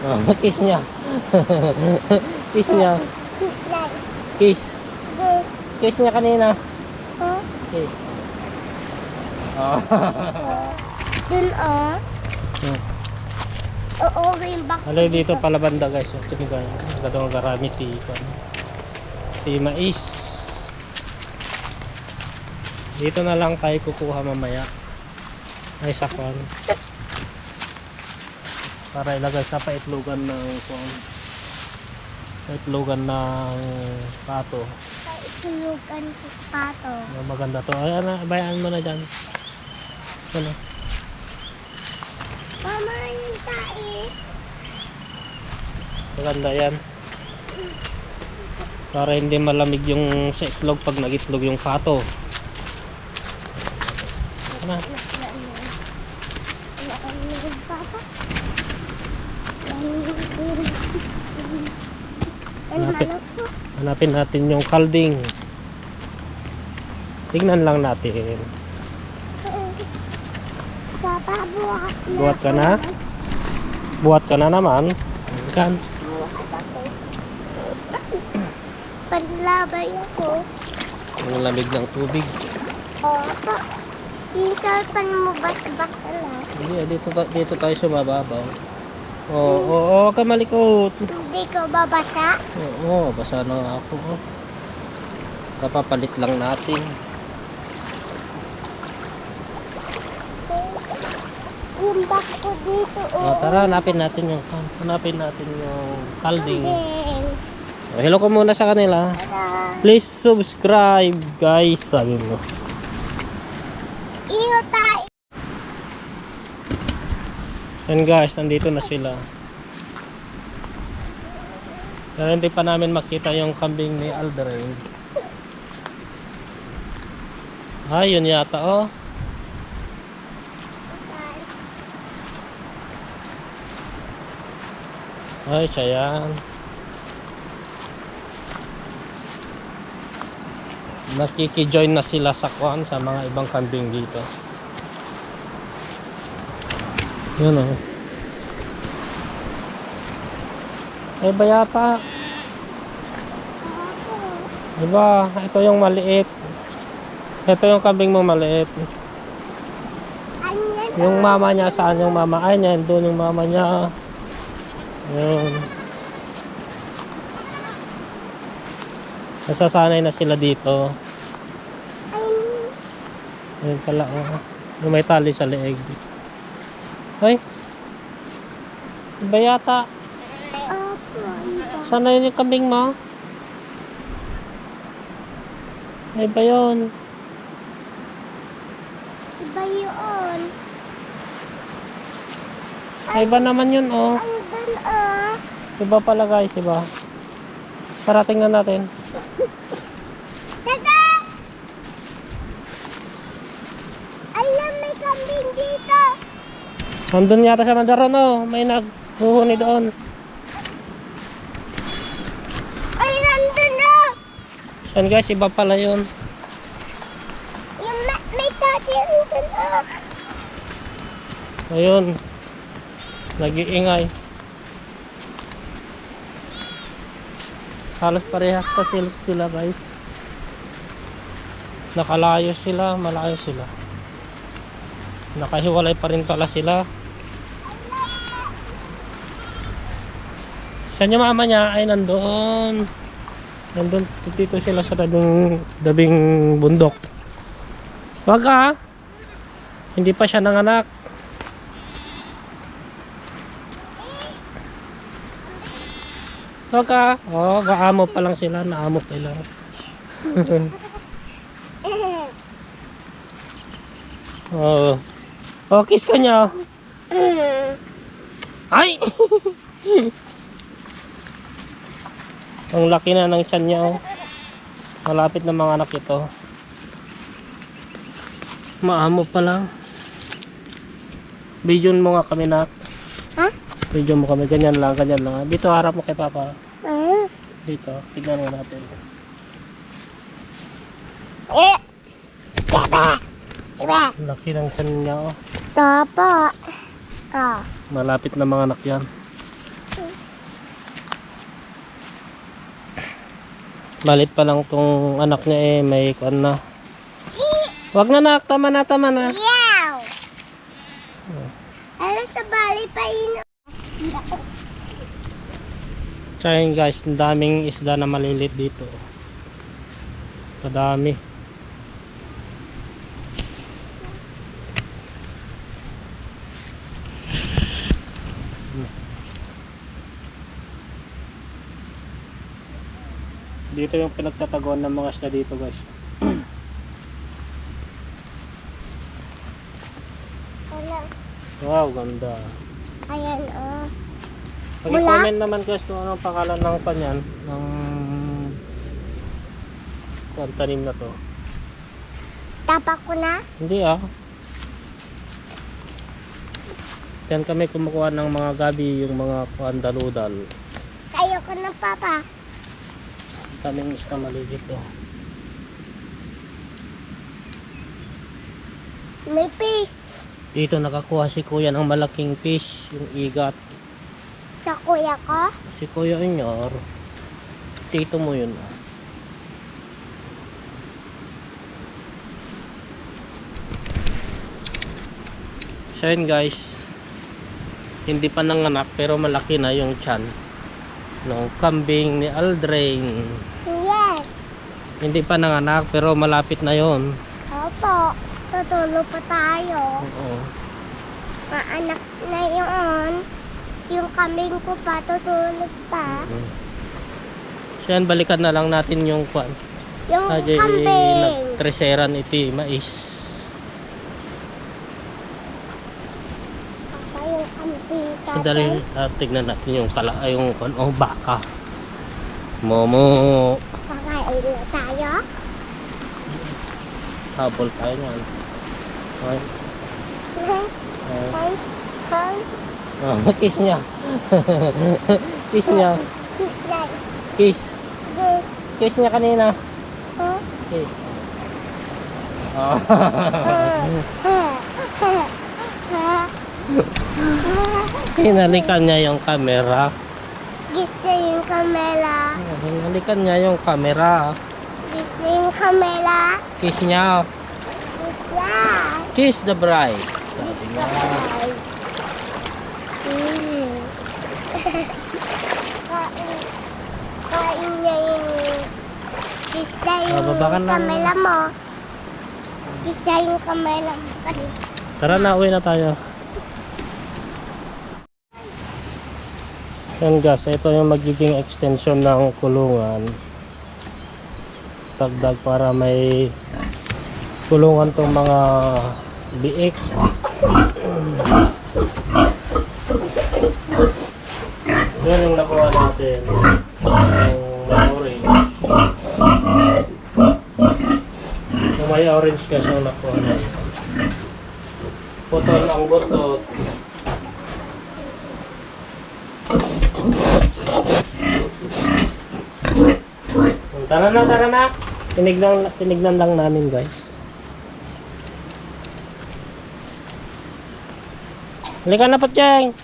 Oh, kiss niya. Kiss niya. Kiss. Kiss niya kanina. Kiss. Oh. Dun oo, yung back Halo dito pala banda guys. Ito ni guys. Gadong garami ti mais. Dito na lang tayo kukuha mamaya. Ay sakwan. Para ilagay sa paitlogan ng pato. Paitlogan ng pato. Maganda to. Ay, bayaan mo na dyan. Ano? Mama, yung tae. Maganda yan. Para hindi malamig yung sa itlog pag nagitlog yung pato. Ano? Hanapin natin yung kalding. Tingnan lang natin. Papa, Buhat ka na? Buhat ka na naman. Kan? Panlabay ako. Ang lamig ng tubig. Opo. Isal pan mo bas-bas lang. Hindi, dito tayo sumababaw. Oo, huwag ka malikot. Hindi ko babasa. Oo, basa na ako. Kapapalit lang natin. Yung back ko dito. Tara, hanapin natin yung kalding. Hello ko muna sa kanila. Please subscribe guys, sabi mo. Iyo tayo. Yan guys, nandito na sila. Pero hindi pa namin makita yung kambing ni Aldrin. Ay, yun yata oh. Ay, siya yan. Nakiki-join na sila sa kwan sa mga ibang kambing dito. Yun oh. Ay, bayata. Diba? Ito yung maliit. Ito yung kambing mo maliit. Yung mama niya, saan yung mama? Ay, yan, doon yung mama niya. Yun. Nasasanay na sila dito. Ayun pala oh. Yung may tali sa leeg. Ay. Iba yata. Sana yun yung kambing mo? Ay ba yun? Iba yun. Ay ba naman yun oh. Andun Iba pala guys, iba. Tara tingnan natin. Teka! Alam, may kambing dito. Nandun yata sa Mandaron oh. May naghuhuni doon. Ay, nandun na! Yan guys, iba pala yun. Yung may tati nandun Ayun. Nag-iingay. Halos parehas pa sila guys. Nakalayo sila, malayo sila. Nakahiwalay pa rin pala sila. Saan yung mama niya? Ay nandoon. Nandun dito sila sa dabing bundok. Wag ka. Hindi pa siya nanganak. Wag ka. Oh, gaamo pa lang sila, naamo pa lang. Oh. Oh, kiss ka niya. Ay! Ang laki na ng tiyan niya oh. Malapit na mga anak ito. Maamo pa lang. Bidyon mo nga kami nak. Ha? Bidyon mo kami, ganyan lang. Dito harap mo kay Papa. Dito, tignan mo natin. Laki ng tiyan niya oh. Tapa. Malapit na mga anak yan. Malit pa lang tong anak niya eh, may kuan na. Wag na nak, tama na, tama na. Yaw! Alam sa bali pa ino. Tsaka yun guys, ang daming isda na malilit dito. Kadami. Dito yung pinagtataguan ng mga isda dito guys. Wala. Wow, ganda. Ayan oh. Pag-comment naman guys kung anong pangalan ng kanyan ng tanim na to. Tapak ko na. Hindi ah. Yan kami kumukuha ng mga gabi, yung mga kuandaludal. Kayo ko na papa. Kaming isda malilit oh. May fish. Dito nakakuha si kuya ng malaking fish, yung igat. Sa kuya ko. Si kuya Inyor, tito mo yun ah. So yun guys, hindi pa nanganak pero malaki na yung tiyan ng kambing ni Aldrain. Yes. Hindi pa nanganak pero malapit na yon. Opo. Tutulo pa tayo. Oo. Maanak na yun. Yung kambing ko pa, tutulog pa. So yan, balikan na lang natin yung kwan. Yung Ajay, kambing. treseran iti mais. Papa, yung kambing Sandali, tignan natin yung yung kwan, oh, baka. Momo. Kakain na tayo. Habol tayo niyan. Ay. Ay. Oh, kiss niya. Kiss niya. Kiss. Kiss niya kanina. Kiss. Oh. Hinalikan niya yung camera. Gisa yung kamera. Hinalikan niya yung camera. Gisa yung kamera. Kiss niya. Gisa. Kiss the bride. Sabi niya. Kain niya yung gisa yung Bababa ka na. kamera mo. Gisa yung kamera mo. Tara na, uwi na tayo. Yan guys, ito yung magiging extension ng kulungan. Tagdag para may kulungan tong mga biik. Yan yung nakuha natin. Yung orange. Yung may orange kasi yung nakuha natin. Putol ang butot. Tara na, tara na. Tinignan lang namin guys. Halika na, Patjeng.